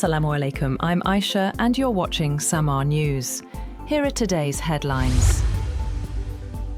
Assalamu alaikum, I'm Aisha and you're watching SAMAA News. Here are today's headlines.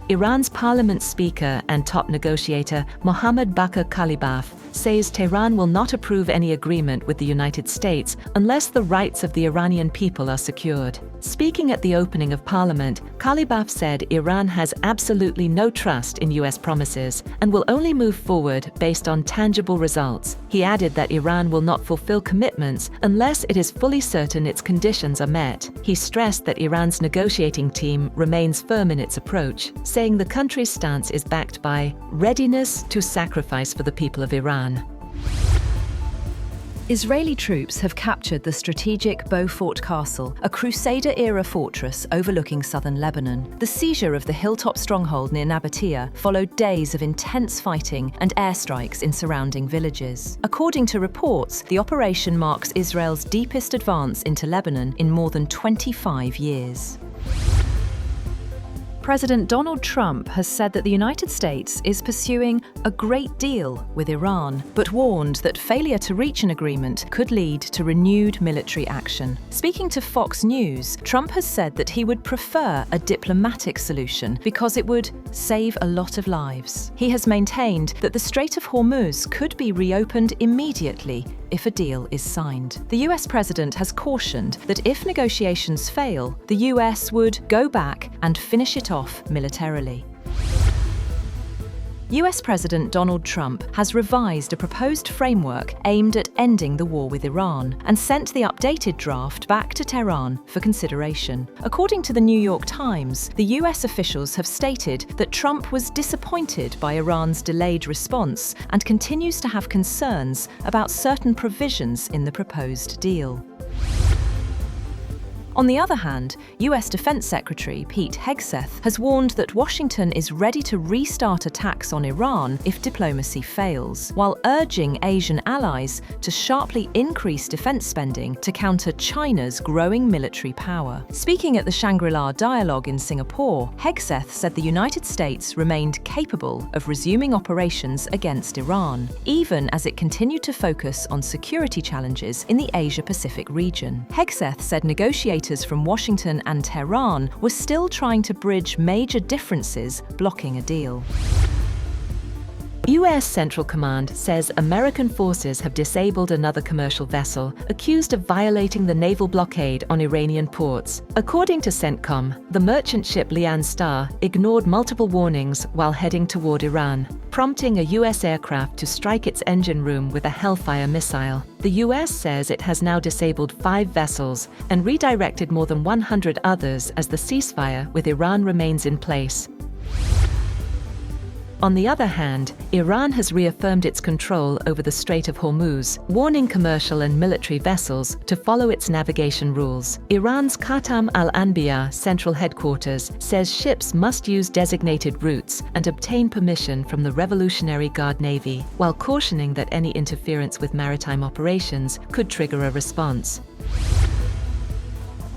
Iran's parliament speaker and top negotiator Mohammad Bakr Qalibaf says Tehran will not approve any agreement with the United States unless the rights of the Iranian people are secured. Speaking at the opening of parliament, Qalibaf said Iran has absolutely no trust in US promises and will only move forward based on tangible results. He added that Iran will not fulfill commitments unless it is fully certain its conditions are met. He stressed that Iran's negotiating team remains firm in its approach, saying the country's stance is backed by readiness to sacrifice for the people of Iran. Israeli troops have captured the strategic Beaufort Castle, a Crusader-era fortress overlooking southern Lebanon. The seizure of the hilltop stronghold near Nabatea followed days of intense fighting and airstrikes in surrounding villages. According to reports, the operation marks Israel's deepest advance into Lebanon in more than 25 years. President Donald Trump has said that the United States is pursuing a great deal with Iran, but warned that failure to reach an agreement could lead to renewed military action. Speaking to Fox News, Trump has said that he would prefer a diplomatic solution because it would save a lot of lives. He has maintained that the Strait of Hormuz could be reopened immediately if a deal is signed. The US president has cautioned that if negotiations fail, the US would go back and finish it off militarily. US President Donald Trump has revised a proposed framework aimed at ending the war with Iran and sent the updated draft back to Tehran for consideration. According to the New York Times, the US officials have stated that Trump was disappointed by Iran's delayed response and continues to have concerns about certain provisions in the proposed deal. On the other hand, US Defense Secretary Pete Hegseth has warned that Washington is ready to restart attacks on Iran if diplomacy fails, while urging Asian allies to sharply increase defense spending to counter China's growing military power. Speaking at the Shangri-La Dialogue in Singapore, Hegseth said the United States remained capable of resuming operations against Iran, even as it continued to focus on security challenges in the Asia-Pacific region. Hegseth said negotiators from Washington and Tehran were still trying to bridge major differences, blocking a deal. US Central Command says American forces have disabled another commercial vessel accused of violating the naval blockade on Iranian ports. According to CENTCOM, the merchant ship Lian Star ignored multiple warnings while heading toward Iran, prompting a US aircraft to strike its engine room with a Hellfire missile. The US says it has now disabled 5 vessels and redirected more than 100 others as the ceasefire with Iran remains in place. On the other hand, Iran has reaffirmed its control over the Strait of Hormuz, warning commercial and military vessels to follow its navigation rules. Iran's Khatam al-Anbiya central headquarters says ships must use designated routes and obtain permission from the Revolutionary Guard Navy, while cautioning that any interference with maritime operations could trigger a response.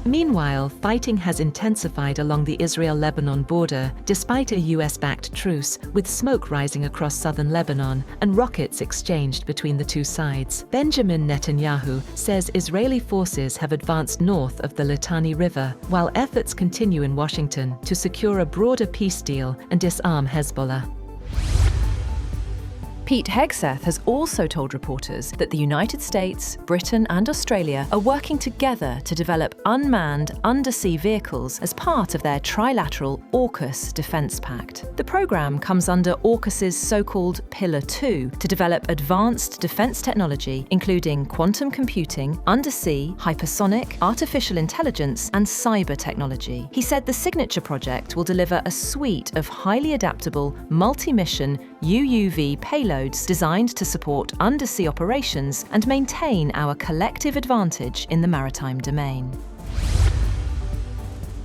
Meanwhile, fighting has intensified along the Israel-Lebanon border despite a US-backed truce, with smoke rising across southern Lebanon and rockets exchanged between the two sides. Benjamin Netanyahu says Israeli forces have advanced north of the Litani River, while efforts continue in Washington to secure a broader peace deal and disarm Hezbollah. Pete Hegseth has also told reporters that the United States, Britain and Australia are working together to develop unmanned undersea vehicles as part of their trilateral AUKUS defence pact. The programme comes under AUKUS's so-called Pillar 2 to develop advanced defence technology including quantum computing, undersea, hypersonic, artificial intelligence and cyber technology. He said the signature project will deliver a suite of highly adaptable, multi-mission UUV payloads designed to support undersea operations and maintain our collective advantage in the maritime domain.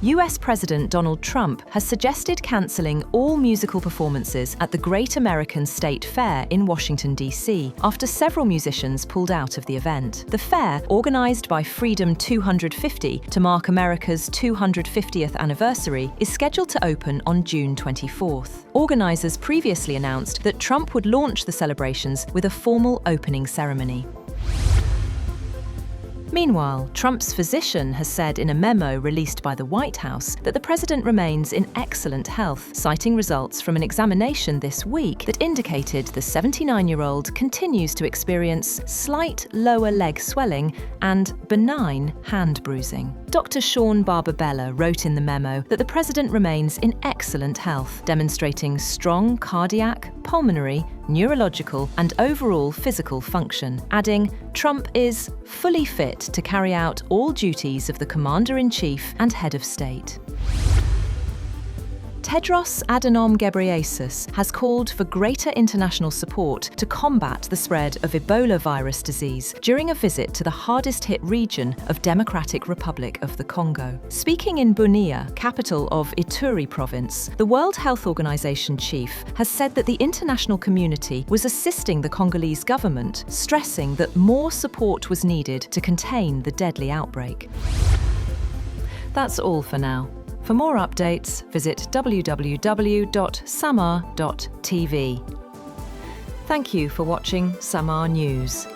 US President Donald Trump has suggested cancelling all musical performances at the Great American State Fair in Washington, D.C., after several musicians pulled out of the event. The fair, organised by Freedom 250 to mark America's 250th anniversary, is scheduled to open on June 24th. Organisers previously announced that Trump would launch the celebrations with a formal opening ceremony. Meanwhile, Trump's physician has said in a memo released by the White House that the president remains in excellent health, citing results from an examination this week that indicated the 79-year-old continues to experience slight lower leg swelling and benign hand bruising. Dr. Sean Barbabella wrote in the memo that the president remains in excellent health, demonstrating strong cardiac, pulmonary, neurological, and overall physical function, adding, "Trump is fully fit to carry out all duties of the Commander-in-Chief and Head of State." Tedros Adhanom Ghebreyesus has called for greater international support to combat the spread of Ebola virus disease during a visit to the hardest-hit region of Democratic Republic of the Congo. Speaking in Bunia, capital of Ituri province, the World Health Organization chief has said that the international community was assisting the Congolese government, stressing that more support was needed to contain the deadly outbreak. That's all for now. For more updates, visit www.samaa.tv. Thank you for watching SAMAA News.